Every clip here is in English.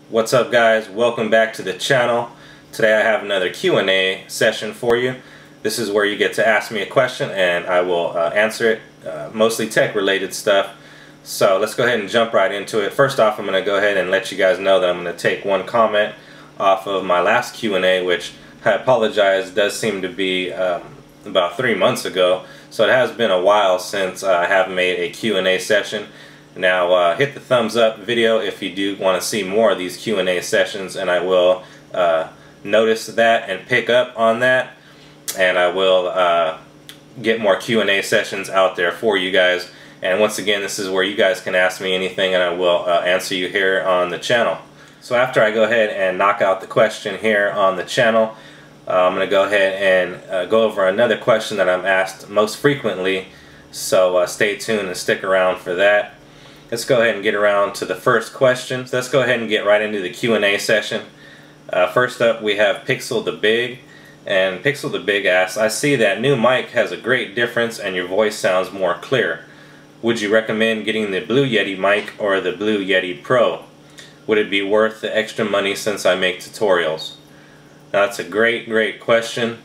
What's up, guys? Welcome back to the channel. Today I have another Q&A session for you. This is where you get to ask me a question and I will answer it, mostly tech related stuff. So let's go ahead and jump right into it. First off, I'm going to go ahead and let you guys know that I'm going to take one comment off of my last Q&A, which I apologize, does seem to be about 3 months ago. So it has been a while since I have made a Q&A session. Now hit the thumbs up video if you do want to see more of these Q&A sessions, and I will notice that and pick up on that, and I will get more Q&A sessions out there for you guys. And once again, this is where you guys can ask me anything and I will answer you here on the channel. So after I go ahead and knock out the question here on the channel, I'm going to go ahead and go over another question that I'm asked most frequently, so stay tuned and stick around for that. Let's go ahead and get around to the first question. So let's go ahead and get right into the Q&A session. First up, we have Pixel the Big, and Pixel the Big asks, I see that new mic has a great difference and your voice sounds more clear. Would you recommend getting the Blue Yeti mic or the Blue Yeti Pro? Would it be worth the extra money since I make tutorials? Now, that's a great question.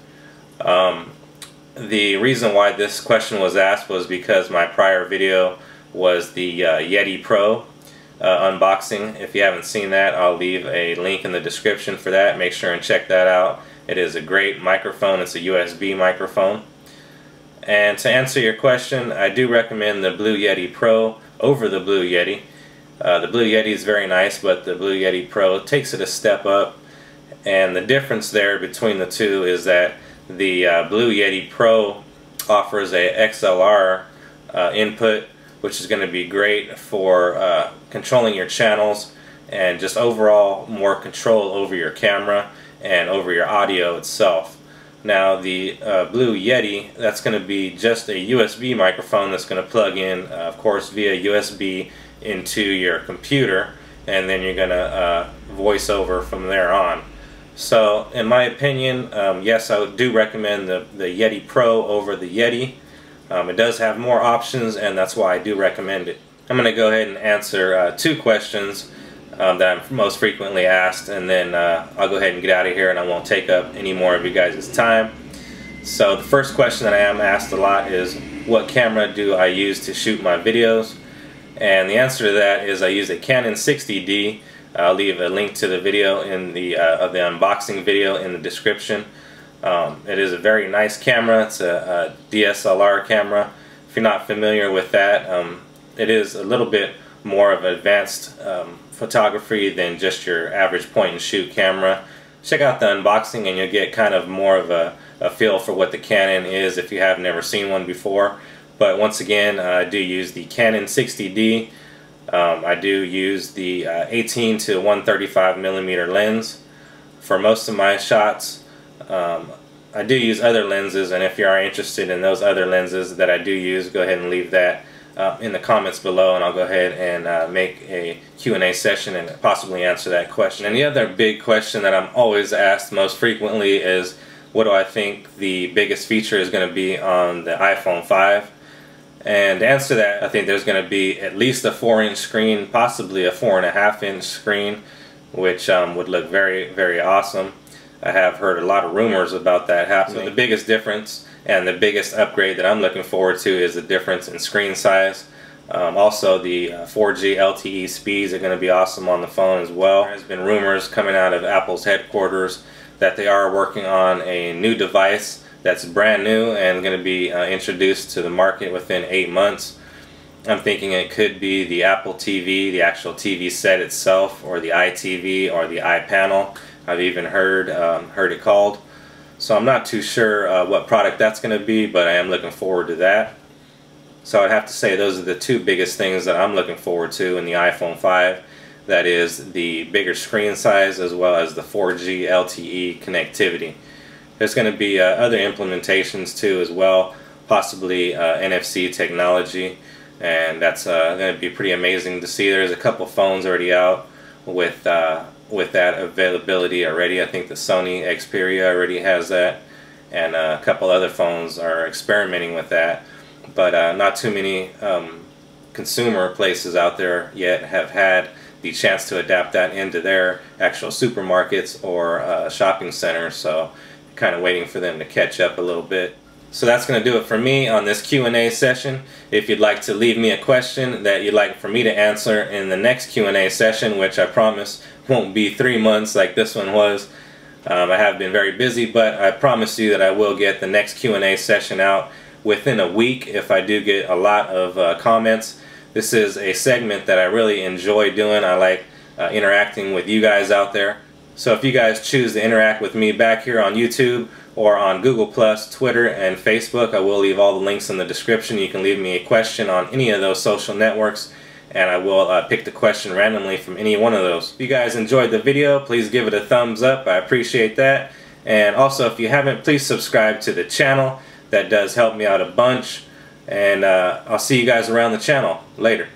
The reason why this question was asked was because my prior video was the Yeti Pro unboxing. If you haven't seen that, I'll leave a link in the description for that. Make sure and check that out. It is a great microphone. It's a USB microphone. And to answer your question, I do recommend the Blue Yeti Pro over the Blue Yeti. The Blue Yeti is very nice, but the Blue Yeti Pro takes it a step up. And the difference there between the two is that the Blue Yeti Pro offers a XLR input, which is going to be great for controlling your channels and just overall more control over your camera and over your audio itself. Now the Blue Yeti, that's going to be just a USB microphone that's going to plug in, of course, via USB into your computer, and then you're going to voice over from there on. So in my opinion, yes, I do recommend the Yeti Pro over the Yeti. It does have more options, and that's why I do recommend it. I'm going to go ahead and answer two questions that I'm most frequently asked, and then I'll go ahead and get out of here and I won't take up any more of you guys' time. So the first question that I am asked a lot is, what camera do I use to shoot my videos? And the answer to that is I use a Canon 60D. I'll leave a link to the video in the unboxing video in the description. It is a very nice camera. It's a DSLR camera. If you're not familiar with that, it is a little bit more of advanced photography than just your average point and shoot camera. Check out the unboxing and you'll get kind of more of a feel for what the Canon is if you have never seen one before. But once again, I do use the Canon 60D. I do use the 18 to 135 millimeter lens for most of my shots. I do use other lenses, and if you are interested in those other lenses that I do use, go ahead and leave that in the comments below, and I'll go ahead and make a Q&A session and possibly answer that question. And the other big question that I'm always asked most frequently is, what do I think the biggest feature is going to be on the iPhone 5? And to answer that, I think there's going to be at least a 4-inch screen, possibly a 4.5-inch screen, which would look very awesome. I have heard a lot of rumors about that happening. So the biggest difference and the biggest upgrade that I'm looking forward to is the difference in screen size. Also, the 4G LTE speeds are going to be awesome on the phone as well. There's been rumors coming out of Apple's headquarters that they are working on a new device that's brand new and going to be introduced to the market within 8 months. I'm thinking it could be the Apple TV, the actual TV set itself, or the iTV, or the iPanel. I've even heard it called. So I'm not too sure what product that's going to be, but I am looking forward to that. So I'd have to say those are the two biggest things that I'm looking forward to in the iPhone 5. That is the bigger screen size as well as the 4G LTE connectivity. There's going to be other implementations too as well, possibly NFC technology, and that's going to be pretty amazing to see. There's a couple phones already out with that availability already. I think the Sony Xperia already has that, and a couple other phones are experimenting with that, but not too many consumer places out there yet have had the chance to adapt that into their actual supermarkets or shopping centers. So kind of waiting for them to catch up a little bit. So that's going to do it for me on this Q&A session. If you'd like to leave me a question that you'd like for me to answer in the next Q&A session, which I promise won't be 3 months like this one was. I have been very busy, but I promise you that I will get the next Q&A session out within a week if I do get a lot of comments. This is a segment that I really enjoy doing. I like interacting with you guys out there. So if you guys choose to interact with me back here on YouTube or on Google+, Twitter, and Facebook, I will leave all the links in the description. You can leave me a question on any of those social networks, and I will pick the question randomly from any one of those. If you guys enjoyed the video, please give it a thumbs up. I appreciate that. And also, if you haven't, please subscribe to the channel. That does help me out a bunch. And I'll see you guys around the channel later.